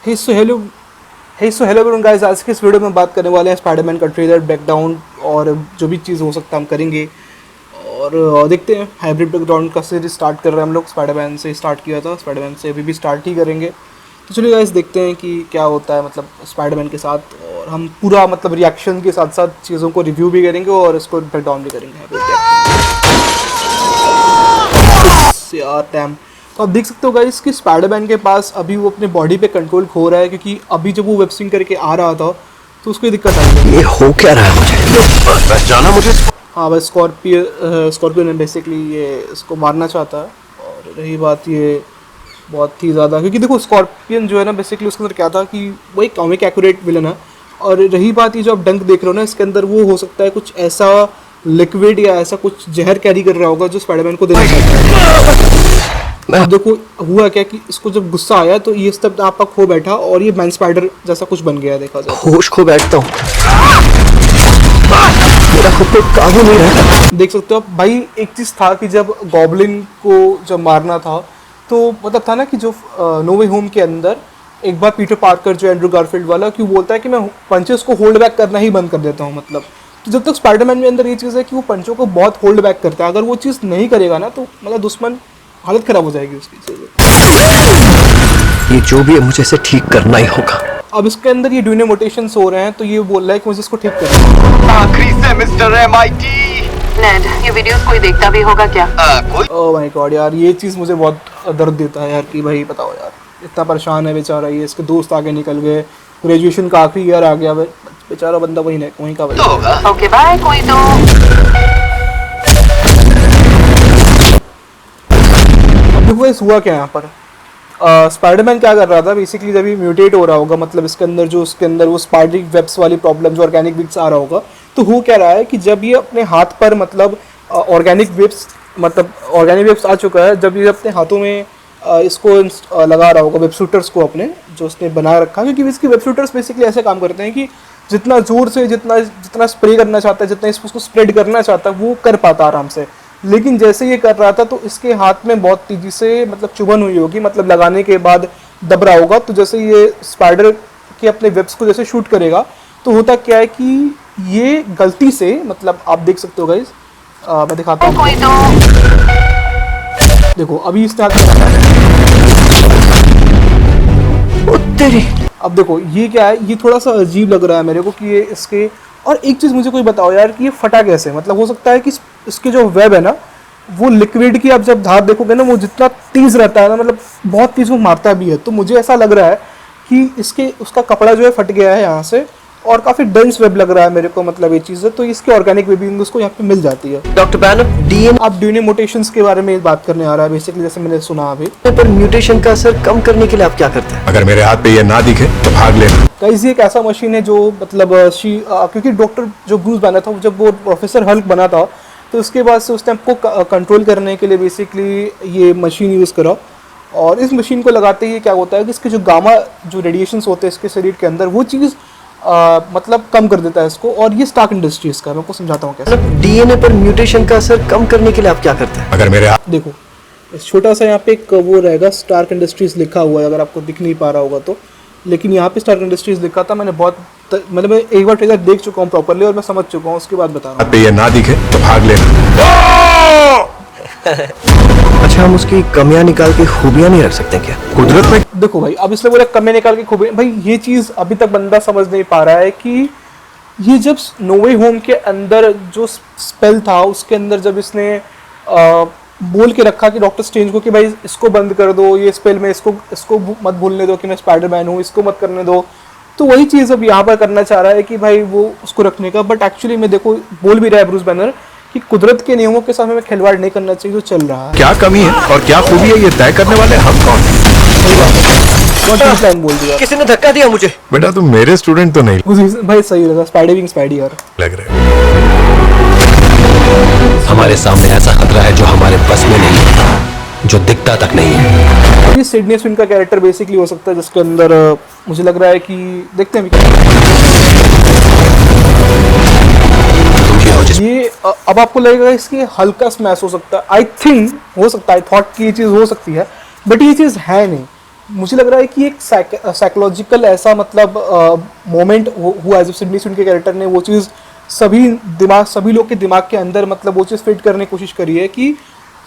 So hello everyone guys, आज की इस वीडियो में बात करने वाले हैं स्पाइडरमैन का ट्रेलर, बैकग्राउंड और जो भी चीज़ हो सकता है हम करेंगे। और देखते हैं हाइब्रिड बैकग्राउंड का सीरीज स्टार्ट कर रहे हैं हम लोग। स्पाइडरमैन से स्टार्ट किया था, स्पाइडरमैन से अभी भी स्टार्ट ही करेंगे। तो चलिए गाइस देखते हैं कि क्या होता है मतलब स्पाइडरमैन के साथ, और हम पूरा मतलब रिएक्शन के साथ साथ चीज़ों को रिव्यू भी करेंगे और इसको बैकडाउन भी करेंगे। यार टैम, तो आप देख सकते हो गाइस कि स्पाइडरमैन के पास अभी वो अपने बॉडी पे कंट्रोल खो रहा है, क्योंकि अभी जब वो वेब स्विंग करके आ रहा था तो उसको दिक्कत आई है। ये हो क्या रहा है मुझे बस जाना मुझे। हाँ बस स्कॉर्पियो ने बेसिकली ये इसको मारना चाहता है। और रही बात ये बहुत ही ज़्यादा, क्योंकि देखो स्कॉर्पियन जो है ना बेसिकली उसके अंदर क्या था कि वो एक कॉमिक एक्यूरेट विलन है। और रही बात ये जो आप डंक देख रहे हो ना, इसके अंदर वो हो सकता है कुछ ऐसा लिक्विड या ऐसा कुछ जहर कैरी कर रहा होगा जो स्पाइडरमैन को देना चाहता है। अब देखो हुआ क्या कि इसको जब गुस्सा आया तो ये सब आपका खो बैठा और ये मैन स्पाइडर जैसा कुछ बन गया। देखा जाए होश खो बैठता हूँ, मेरा खुद पे काबू नहीं रहता। देख सकते हो आप भाई, एक चीज़ था कि जब गॉब्लिन को जब मारना था तो मतलब था ना कि जो नो वे होम के अंदर एक बार पीटर पार्कर जो एंड्रू गारफील्ड वाला क्यों बोलता है कि मैं पंचेस को होल्ड बैक करना ही बंद कर देता हूँ। मतलब तो जब तक स्पाइडरमैन में अंदर ये चीज़ है कि वो पंचों को बहुत होल्ड बैक करता है, अगर वो चीज़ नहीं करेगा ना तो मतलब दुश्मन हालत खराब हो जाएगी उसकी। ये जो भी है मुझे इसे ठीक करना ही होगा। अब इसके अंदर ये ड्यूने मोटेशंस हो रहे हैं तो ये बोल रहा है कि मुझे इसको ठीक करना है। आखिरी से मिस्टर MIT। नेड, ये वीडियोस कोई देखता भी होगा क्या? कोई ओह माय गॉड यार, ये चीज़ मुझे बहुत दर्द देता है यार कि भाई बताओ यार, इतना परेशान है बेचारा। ये इसके दोस्त आगे निकल गए, ग्रेजुएशन का आखिरी ईयर आ गया, बेचारा बंदा वहीं का तो होगा। ओके बाय, कोई तो देखो इस हुआ क्या यहाँ पर। स्पाइडरमैन क्या कर रहा था बेसिकली, जब ये म्यूटेट हो रहा होगा मतलब इसके अंदर वो स्पाइडरिक वेब्स वाली प्रॉब्लम जो ऑर्गेनिक वेब्स आ रहा होगा, तो हो क्या रहा है कि जब ये अपने हाथ पर मतलब ऑर्गेनिक वेब्स आ चुका है, जब ये अपने हाथों में इसको लगा रहा होगा वेब शूटर्स को अपने जो उसने बना रखा, क्योंकि इसकी वेब शूटर्स बेसिकली ऐसे काम करते हैं कि जितना जोर से जितना स्प्रे करना चाहता है, जितना इसको स्प्रेड करना चाहता है वो कर पाता आराम से। लेकिन जैसे ये कर रहा था तो इसके हाथ में बहुत तेजी से मतलब चुभन हुई होगी, मतलब लगाने के बाद दब रहा होगा। तो जैसे ये स्पाइडर के अपने वेब्स को जैसे शूट करेगा तो होता क्या है कि ये गलती से मतलब आप देख सकते हो गाइस, मैं दिखाता हूँ। कोई तो देखो अभी इसने तेरी अब देखो ये क्या है, ये थोड़ा सा अजीब लग रहा है मेरे को कि ये इसके। और एक चीज़ मुझे कोई बताओ यार कि ये फटा कैसे, मतलब हो सकता है कि इसके जो वेब है ना वो लिक्विड की आप जब धार देखोगे ना वो जितना तेज रहता है ना, मतलब बहुत तेज वो मारता भी है। तो मुझे ऐसा लग रहा है कि उसका कपड़ा जो है फट गया है यहाँ से, और काफ़ी डेंस वेब लग रहा है मेरे को, मतलब ये चीज़ है। तो इसकी ऑर्गेनिक वेबिंग उसको यहाँ पे मिल जाती है। डॉक्टर बैनर डीएनए आप ड्यूने मोटेशंस के बारे में बात करने आ रहा है बेसिकली, जैसे मैंने सुना अभी। पर म्यूटेशन का असर कम करने के लिए आप क्या करते हैं? अगर मेरे हाथ पे ये ना दिखे तो भाग लेना। गाइस ये एक ऐसा मशीन है जो मतलब क्योंकि डॉक्टर जो ब्रूस बैनर था जब वो प्रोफेसर हल्क बना था तो उसके बाद से उसने आपको कंट्रोल करने के लिए बेसिकली ये मशीन यूज़ करा। और इस मशीन को लगाते ही क्या होता है कि इसके जो गामा जो रेडिएशंस होते हैं इसके शरीर के अंदर वो चीज़ मतलब कम कर देता है इसको। और ये स्टार्क इंडस्ट्रीज का, मैं आपको समझाता हूँ कैसे। डीएनए पर म्यूटेशन का असर कम करने के लिए आप क्या करते हैं? अगर मेरे हाथ देखो इस छोटा सा यहाँ पे एक वो रहेगा स्टार्क इंडस्ट्रीज लिखा हुआ है, अगर आपको दिख नहीं पा रहा होगा तो, लेकिन यहाँ पे स्टार्क इंडस्ट्रीज लिखा था। मैंने मतलब मैं एक बार ट्रेलर देख चुका हूँ प्रॉपरली और मैं समझ चुका हूँ, उसके बाद बता रहा पे ये ना दिखे तो भाग लेना। अच्छा, हम उसकी कमियां निकाल के खूबियां नहीं रख सकते क्या? कुदरत में हूँ। देखो भाई अब इसने बोला कमे निकाल के खूबी, भाई ये चीज़ अभी तक बंदा समझ नहीं पा रहा है कि ये जब नो वे होम के अंदर जो स्पेल था उसके अंदर जब इसने बोल के रखा कि डॉक्टर स्ट्रेंज को कि भाई इसको बंद कर दो, ये स्पेल में इसको मत भूलने दो कि मैं स्पाइडरमैन हूँ, इसको मत करने दो। तो वही चीज़ अब यहाँ पर करना चाह रहा है कि भाई वो उसको रखने का। बट एक्चुअली में देखो बोल भी रहा है ब्रूस बैनर कि कुदरत के नियमों के साथ हमें खिलवाड़ नहीं करना चाहिए जो चल रहा है। क्या कमी है और क्या खूबी है ये तय करने वाले हम कौन? लाइन बोल दिया किसी ने धक्का दिया मुझे। बेटा तुम मेरे स्टूडेंट तो नहीं भाई, सही लगा स्पाइडर स्पाइडी यार लग रहे। हमारे सामने ऐसा खतरा है जो हमारे बस में नहीं है, जो दिखता तक नहीं है। ये सिडनी स्विन का कैरेक्टर बेसिकली हो सकता है जिसके अंदर मुझे लग रहा है कि देखते हैं ये अब आपको लगेगा इसकी हल्का स्मैश हो सकता है। आई थिंक हो सकता है, थॉट की ये चीज़ हो सकती है बट ये चीज़ है नहीं। मुझे लग रहा है कि एक साइकोलॉजिकल ऐसा मतलब मोमेंट हुआ है जब सिडनी स्विन के कैरेक्टर ने वो चीज़ सभी लोग के दिमाग के अंदर मतलब वो चीज़ फिट करने की कोशिश करी है कि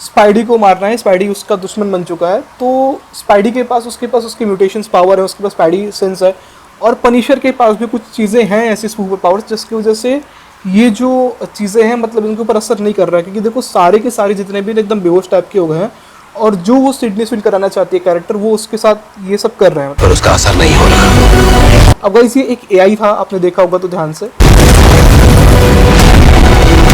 स्पाइडी को मारना है, स्पाइडी उसका दुश्मन बन चुका है, तो स्पाइडी के पास उसके म्यूटेशंस पावर है, उसके पास स्पाइडी सेंस है, और पनिशर के पास भी कुछ चीज़ें हैं ऐसी सुपर पावर्स जिसकी वजह से ये जो चीज़ें हैं मतलब इनके ऊपर असर नहीं कर रहा है, क्योंकि देखो सारे के सारे जितने भी एकदम बेहोश टाइप के हो गए हैं, और जो वो सिडनी स्विन कराना चाहती है कैरेक्टर वो उसके साथ ये सब कर रहे हैं। पर उसका असर नहीं हो रहा। अब गाइस ये एक एआई था, आपने देखा होगा तो ध्यान से,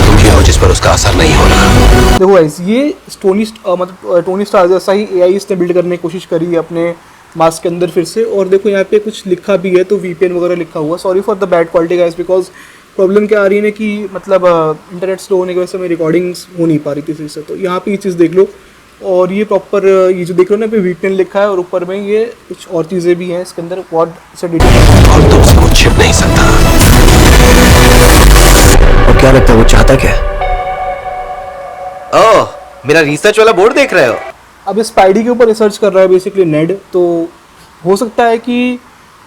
तुम ही हो जिस पर उसका असर नहीं हो रहा। देखो गाइस ये टोनी स्टार जैसा ही एआई इसने बिल्ड करने की कोशिश करी है अपने मास्क के अंदर फिर से, और देखो यहाँ पे कुछ लिखा भी है तो वीपीएन वगैरह लिखा हुआ। Sorry for the bad quality guys, because problem क्या आ रही है ना कि मतलब इंटरनेट स्लो होने की वजह से मेरी रिकॉर्डिंग्स हो नहीं पा रही थी सही से। तो यहाँ पे ये चीज़ देख लो, और ये प्रॉपर ये जो देख रहे हो ना पे वीपीएन लिखा है, और ऊपर में ये कुछ और चीज़ें भी हैं इसके अंदर, बहुत से डिटेल, और तुमसे वो छिप नहीं सकता। और क्या लगता है वो चाहता क्या है? ओह, मेरा रिसर्च वाला बोर्ड देख रहे हो? अब इस स्पाइडी के ऊपर रिसर्च कर रहा है बेसिकली नेड, तो हो सकता है कि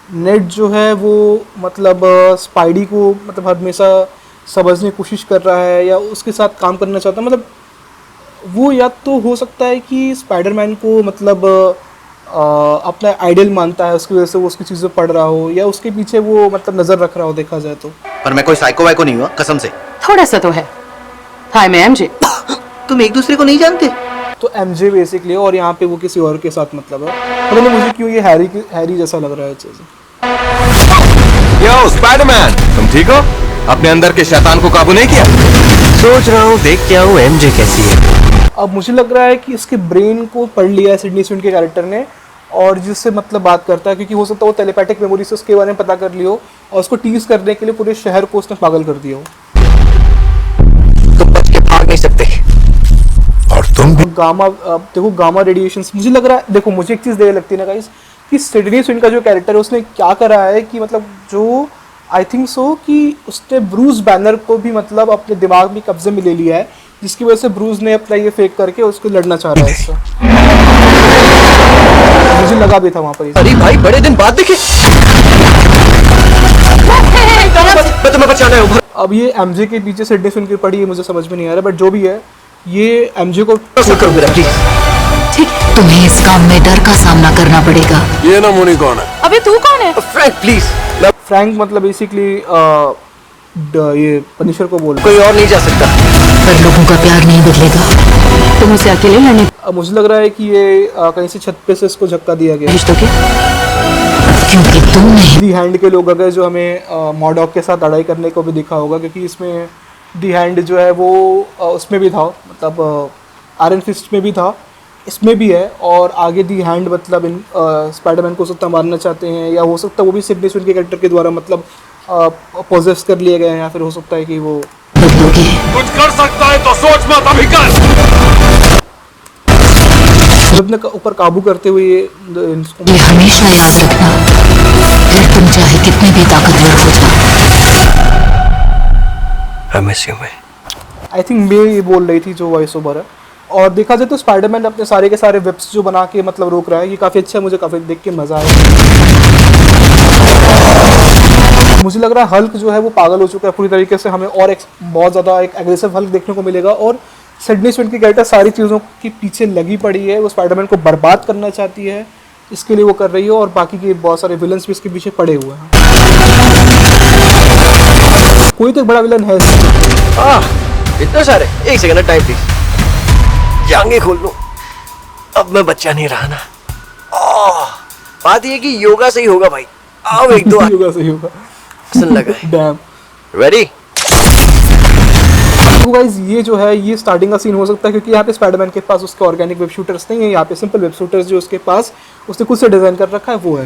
नेड जो है वो मतलब स्पाइडी को मतलब हमेशा समझने की कोशिश कर रहा है या उसके साथ काम करना चाहता है, मतलब वो या तो हो सकता है कि स्पाइडरमैन को मतलब अपना आइडियल मानता है, उसकी वजह से वो उसकी चीज़ें पढ़ रहा हो, या उसके पीछे वो मतलब नज़र रख रहा हो देखा जाए तो। पर मैं कोई साइको वाइको नहीं हुआ कसम से। थोड़ा सा तो है। हाय मैं एमजे। तुम एक दूसरे को नहीं जानते? तो एमजे बेसिकली, और यहाँ पे वो किसी और के साथ मतलब है, पता नहीं मुझे क्यों ये हैरी जैसा लग रहा है चीज़। यो स्पाइडरमैन, तुम ठीक हो? अपने अंदर के शैतान को काबू नहीं किया? सोच रहा हूँ देख के आऊँ एमजे कैसी है। अब मुझे लग रहा है कि इसके ब्रेन को पढ़ लिया है सिडनी स्विन के कैरेक्टर ने, और जिससे मतलब बात करता है, क्योंकि हो सकता है वो टेलीपैथिक मेमोरी से उसके बारे में पता कर लियो, और उसको टीज करने के लिए पूरे शहर को उसने पागल कर दिया हो। तुम बच के भाग नहीं सकते। और तुम भी गामा, अब देखो गामा रेडिएशंस, मुझे लग रहा है, देखो मुझे एक चीज़ देर लगती है ना गाइस कि सिडनी स्विन का जो कैरेक्टर है उसने क्या करा है कि मतलब जो आई थिंक सो कि उसने ब्रूस बैनर को भी मतलब अपने दिमाग में कब्जे में ले लिया है, जिसकी वजह से ब्रूस ने अपना ये फेक करके उसको लड़ना चाह रहा है इससे। मुझे लगा भी था वहाँ पर। अरे भाई बड़े दिन बाद दिखे। मैं तुम्हें बचाना है। अब ये एमजे के पीछे सिडनी स्विन की पड़ी है, मुझे समझ में नहीं आ रहा, बट जो भी है ये एमजे को प्लीज। ठीक, तुम्हें इस काम में डर का सामना करना पड़ेगा। ये नमूनी कौन है? अबे तू कौन है? Frank please. फ्रैंक मतलब बेसिकली ये पनिशर को बोल, कोई और नहीं जा सकता। पर लोगों का प्यार नहीं बदलेगा। तुम उसे अकेले लड़ने अब मुझे लग रहा है कि ये कहीं से छत पे से इसको झटका दिया गया। भेज दोगे? क्योंकि तुम नहीं। दी हैंड के लोग अगर जो हमें मॉडॉक के साथ लड़ाई करने को भी दिखा होगा, क्योंकि इसमें दी हैंड जो है वो उसमें भी था, मतलब आयरन फिस्ट में भी था, इसमें भी है, और आगे दी हैंड मतलब इन स्पाइडरमैन को सत्ता मारना चाहते हैं, या हो सकता है वो भी सिडनी स्विन के कैरेक्टर के द्वारा मतलब पोजेस कर लिए गए हैं, या फिर हो सकता है कि वो बदलोगे। कुछ कर सकता है तो सोच मत अभी कर। अपने ऊपर काबू करते हुए ये हमेशा याद रखना, फिर तुम चाहे कितने भी ताकतवर हो जाओ। I miss you, man. I think मे ये बोल रही थी जो वॉइस ओवर है। और देखा जाए तो स्पाइडरमैन अपने सारे के सारे वेब्स जो बना के मतलब रोक रहा है, ये काफ़ी अच्छा है, मुझे काफ़ी देख के मज़ा आया। मुझे लग रहा है हल्क जो है वो पागल हो चुका है पूरी तरीके से, हमें और बहुत ज़्यादा एक एग्रेसिव हल्क देखने को मिलेगा, और सिडनी स्विन की कैरेक्टर सारी चीज़ों के पीछे लगी पड़ी है, वो स्पाइडरमैन को बर्बाद करना चाहती है, इसके लिए वो कर रही है, और बाकी के बहुत सारे विलन्स भी इसके पीछे पड़े हुए हैं। कोई तो बड़ा विलन है इतने सारे। एक सेकंड टाइम प्लीज। जांघें खोल लो। अब मैं बच्चा नहीं रहा ना। बात ये कि योगा से ही होगा भाई। आओ एक दो योगा सही होगा। आसन लगाए। डैम। रेडी? तो गाइस ये जो है ये स्टार्टिंग का सीन हो सकता है, क्योंकि यहाँ पे स्पाइडरमैन के पास उसके ऑर्गेनिक वेब शूटर्स नहीं है, यहाँ पे सिंपल वेब शूटर्स जो उसके पास उसने खुद से डिज़ाइन कर रखा है वो है।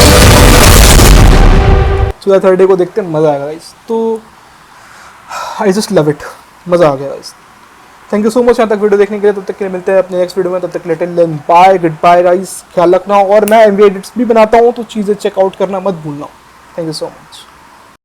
सुबह थर्डे को देखते हैं, मज़ा आएगा गाइस। तो आई जस्ट लव इट, मज़ा आ गया guys. Thank you so much यहाँ तक वीडियो देखने के लिए। तब तक के लिए मिलते हैं अपने नेक्स्ट वीडियो में, तब तक लेटर लेन बाय, गुड बाय गाइस, ख्याल रखना, और मैं एमवी एडिट्स भी बनाता हूँ तो चीज़ें चेकआउट करना मत भूलना। Thank you so much.